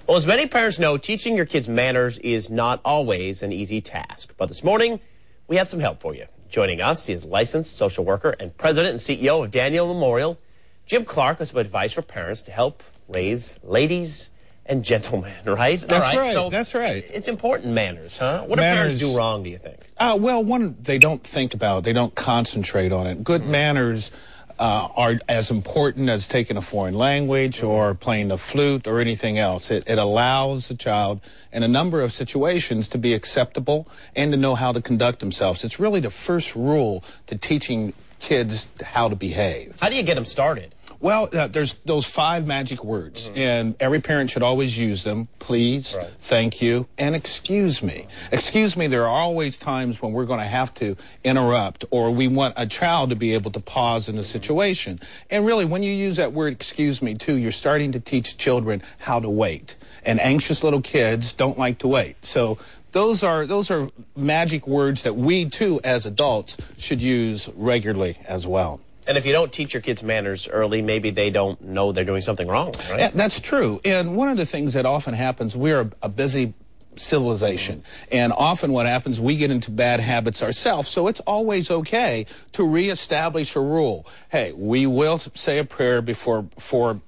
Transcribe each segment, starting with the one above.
Well, as many parents know, teaching your kids manners is not always an easy task. But this morning, we have some help for you. Joining us is licensed social worker and president and CEO of Daniel Memorial, Jim Clark, with some advice for parents to help raise ladies and gentlemen, right? That's right. So that's right. It's important, manners, huh? What do parents do wrong, do you think? Well, one, they don't think about it. They don't concentrate on it. Good manners are as important as taking a foreign language or playing the flute or anything else. It allows a child in a number of situations to be acceptable and to know how to conduct themselves. It's really the first rule to teaching kids how to behave. How do you get them started? Well, there's those 5 magic words, and every parent should always use them. Please, thank you, and excuse me. Excuse me, there are always times when we're going to have to interrupt, or we want a child to be able to pause in a situation. And really, when you use that word excuse me, too, you're starting to teach children how to wait. And anxious little kids don't like to wait. So those are magic words that we, too, as adults, should use regularly as well. And if you don't teach your kids manners early, maybe they don't know they're doing something wrong, right? Yeah, that's true. And one of the things that often happens, we're a busy civilization. And often what happens, we get into bad habits ourselves. So it's always okay to reestablish a rule. Hey, we will say a prayer before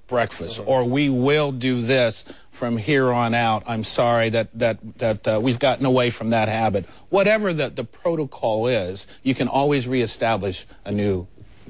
breakfast, or we will do this from here on out. I'm sorry that we've gotten away from that habit. Whatever the protocol is, you can always reestablish a new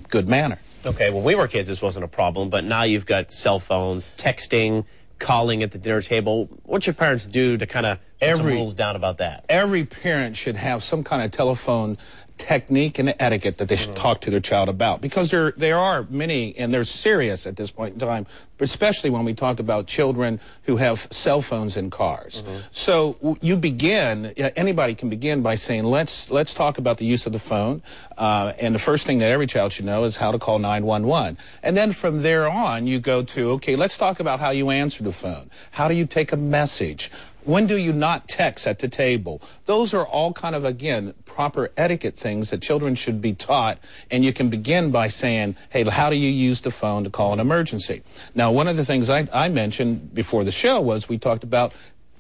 good manner. Okay, when we were kids, this wasn't a problem, but now you've got cell phones, texting, calling at the dinner table. What should parents do to kind of put some rules down about that? Every parent should have some kind of telephone technique and etiquette that they should talk to their child about, because there are many, and they're serious at this point in time, especially when we talk about children who have cell phones in cars. So you begin, anybody can begin by saying, let's talk about the use of the phone, and the first thing that every child should know is how to call 911. And then from there on, you go to, okay, let's talk about how you answer the phone. How do you take a message? When do you not text at the table? Those are all kind of, again, proper etiquette things that children should be taught. And you can begin by saying, hey, how do you use the phone to call an emergency? Now, one of the things I mentioned before the show was we talked about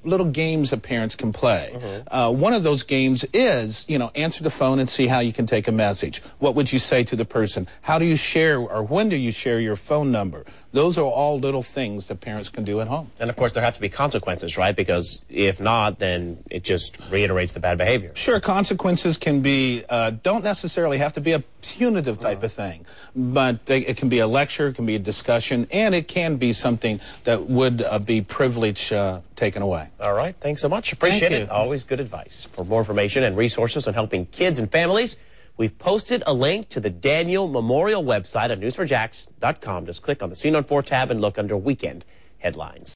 little games that parents can play. One of those games is, answer the phone and see how you can take a message. What would you say to the person? How do you share, or when do you share your phone number? Those are all little things that parents can do at home. And, of course, there have to be consequences, right? Because if not, then it just reiterates the bad behavior. Sure, consequences can be, don't necessarily have to be a punitive type of thing, but it can be a lecture, it can be a discussion, and it can be something that would be privilege taken away. All right, thanks so much. Appreciate it. Always good advice. For more information and resources on helping kids and families, we've posted a link to the Daniel Memorial website at news4jax.com. Just click on the Scene on 4 tab and look under Weekend Headlines.